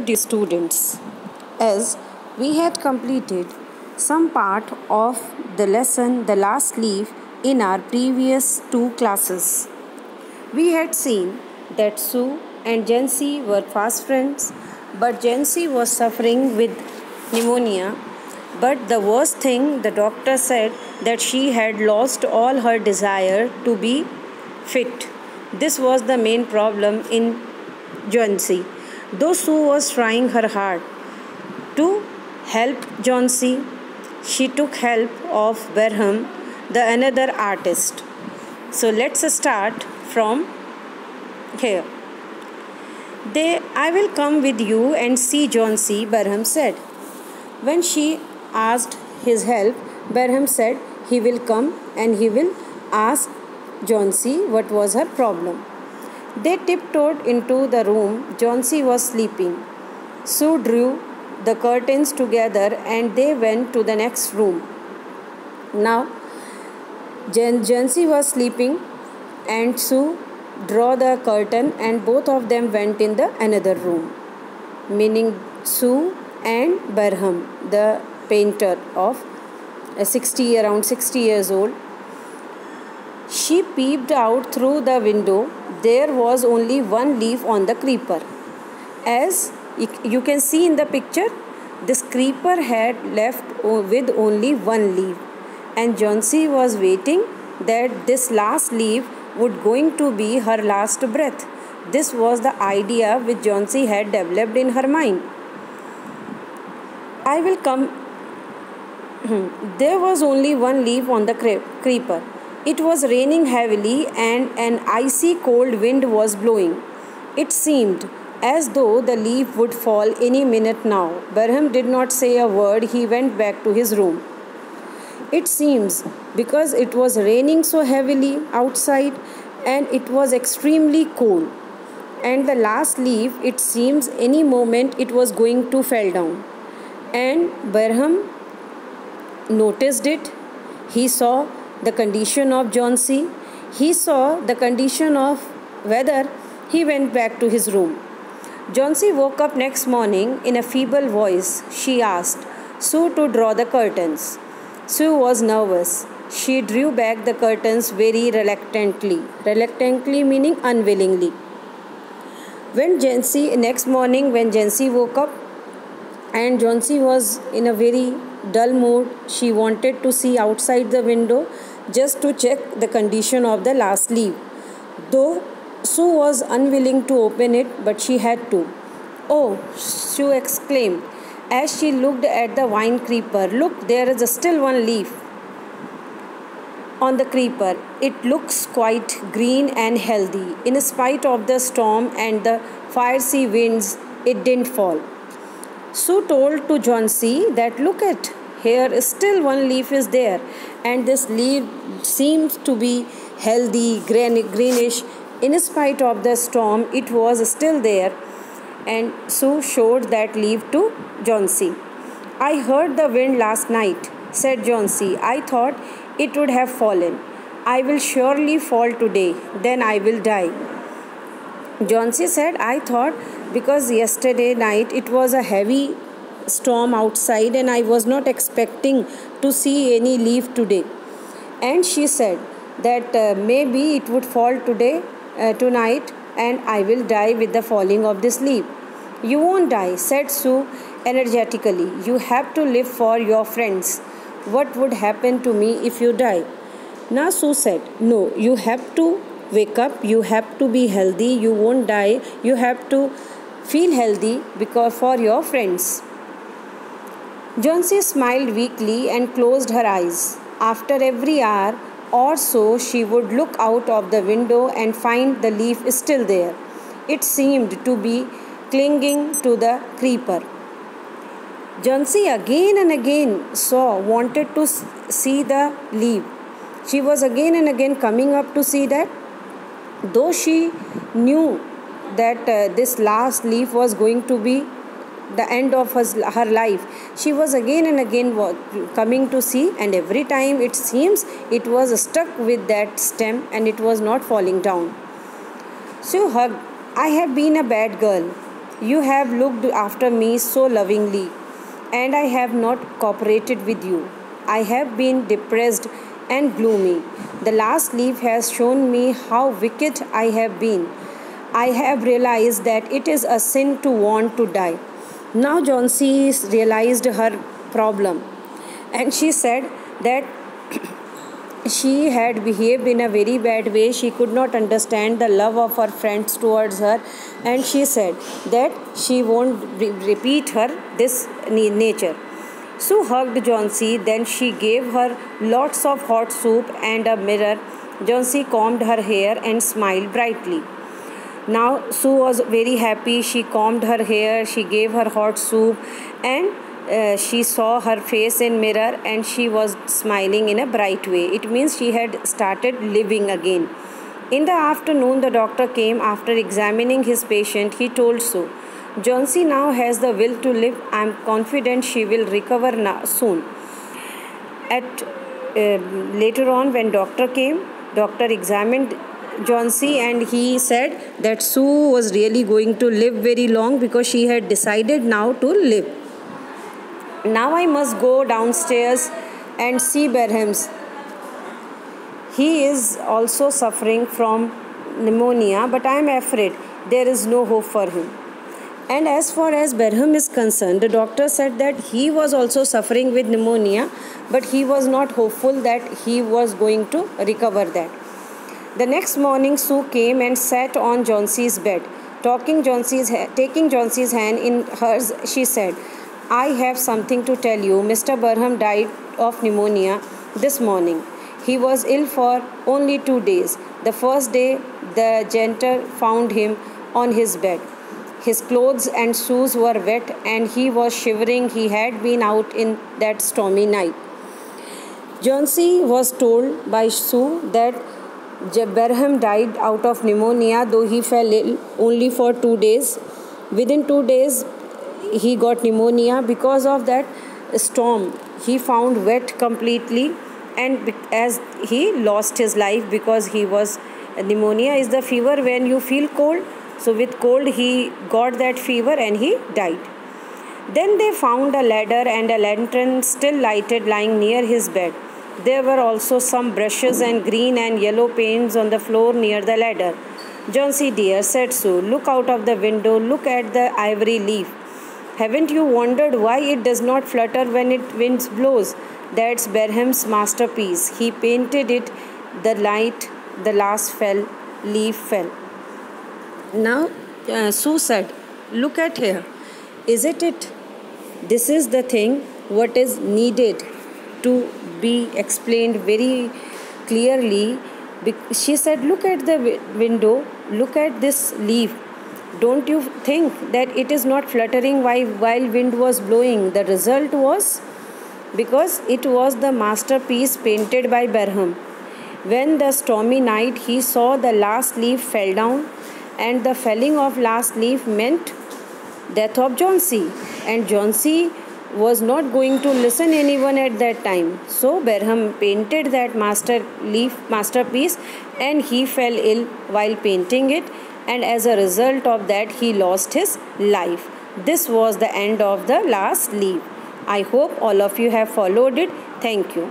dear students, as we had completed some part of the lesson The Last Leaf in our previous two classes. We had seen that Sue and Jancy were fast friends, but Jancy was suffering with pneumonia. But the worst thing, the doctor said that she had lost all her desire to be fit. This was the main problem in Jancy. Though Sue was trying her hard to help Jancy, she took help of Barham, the another artist. So let's start from here. I will come with you and see Jancy, Barham said. When she asked his help, Barham said he will come and he will ask Jancy what was her problem. They tiptoed into the room. Jancy was sleeping. Sue drew the curtains together and they went to the next room. Now, Jancy was sleeping and Sue drew the curtain and both of them went in the another room, meaning Sue and Barham, the painter of around 60 years old. She peeped out through the window. There was only one leaf on the creeper. As you can see in the picture, this creeper had left with only one leaf, and Jancy was waiting that this last leaf would going to be her last breath. This was the idea which Jancy had developed in her mind. I will come. There was only one leaf on the creeper. It was raining heavily and an icy cold wind was blowing. It seemed as though the leaf would fall any minute now. Barham did not say a word. He went back to his room. It seems because it was raining so heavily outside and it was extremely cold. And the last leaf, it seems any moment it was going to fall down. And Barham noticed it. He saw the condition of Jancy. He saw the condition of weather. He went back to his room. Jancy woke up next morning in a feeble voice. She asked Sue to draw the curtains. Sue was nervous. She drew back the curtains very reluctantly. Reluctantly meaning unwillingly. Next morning when Jancy woke up and Jancy was in a very dull mood, she wanted to see outside the window just to check the condition of the last leaf. Though Sue was unwilling to open it, but she had to. Oh, Sue exclaimed as she looked at the vine creeper. Look, there is still one leaf on the creeper. It looks quite green and healthy. In spite of the storm and the fiery winds, it didn't fall. Sue told to Jancy that look at here, still one leaf is there, and this leaf seems to be healthy, greenish. In spite of the storm, it was still there, and Sue showed that leaf to Jancy. I heard the wind last night, said Jancy. I thought it would have fallen. I will surely fall today, then I will die. Jancy said, I thought because yesterday night it was a heavy storm outside and I was not expecting to see any leaf today. And she said that maybe it would fall tonight and I will die with the falling of this leaf. You won't die, said Sue energetically. You have to live for your friends. What would happen to me if you die? Now Sue said, no, you have to wake up. You have to be healthy. You won't die. You have to feel healthy because for your friends. Jancy smiled weakly and closed her eyes. After every hour or so, she would look out of the window and find the leaf still there. It seemed to be clinging to the creeper. Jancy again and again wanted to see the leaf. She was again and again coming up to see that. Though she knew that this last leaf was going to be the end of her life, she was again and again coming to see, and every time it seems it was stuck with that stem and it was not falling down. Sue hugged. I have been a bad girl. You have looked after me so lovingly, and I have not cooperated with you. I have been depressed and gloomy. The last leaf has shown me how wicked I have been. I have realized that it is a sin to want to die." Now Johnsy realized her problem, and she said that she had behaved in a very bad way. She could not understand the love of her friends towards her, and she said that she won't repeat her this nature. Sue hugged Johnsy. Then she gave her lots of hot soup and a mirror. Johnsy combed her hair and smiled brightly. Now Sue was very happy. She combed her hair, she gave her hot soup, and she saw her face in mirror, and she was smiling in a bright way. It means she had started living again. In the afternoon, the doctor came. After examining his patient, he told Sue, "Johnsy now has the will to live. I am confident she will recover soon." At later on, when doctor came, doctor examined Johnsy, and he said that Sue was really going to live very long because she had decided now to live. "Now I must go downstairs and see Berhams. He is also suffering from pneumonia, but I am afraid there is no hope for him." And as far as Berham is concerned, the doctor said that he was also suffering with pneumonia, but he was not hopeful that he was going to recover that. The next morning, Sue came and sat on Johnsy's bed. Taking Johnsy's hand in hers, she said, "I have something to tell you. Mr. Berham died of pneumonia this morning. He was ill for only 2 days. The first day, the janitor found him on his bed. His clothes and shoes were wet, and he was shivering. He had been out in that stormy night." Johnsy was told by Sue that Berham died out of pneumonia, though he fell ill only for 2 days. Within 2 days, he got pneumonia because of that storm. He found wet completely, and as he lost his life because he was pneumonia is the fever when you feel cold. So with cold he got that fever and he died. Then they found a ladder and a lantern still lighted lying near his bed. There were also some brushes and green and yellow paints on the floor near the ladder. "Johnsy dear," said Sue, "look out of the window. Look at the ivory leaf. Haven't you wondered why it does not flutter when it wind blows? That's Berham's masterpiece. He painted it the night the last leaf fell." Now Sue said, "Look at here. Isn't it? This is the thing what is needed to be explained very clearly." She said, "Look at the window. Look at this leaf. Don't you think that it is not fluttering while wind was blowing? The result was because it was the masterpiece painted by Berham. When the stormy night he saw the last leaf fell down, and the felling of last leaf meant death of Johnsy, and Johnsy was not going to listen anyone at that time. So Berham painted that masterpiece, and he fell ill while painting it, and as a result of that he lost his life. This was the end of the last leaf. I hope all of you have followed it. Thank you.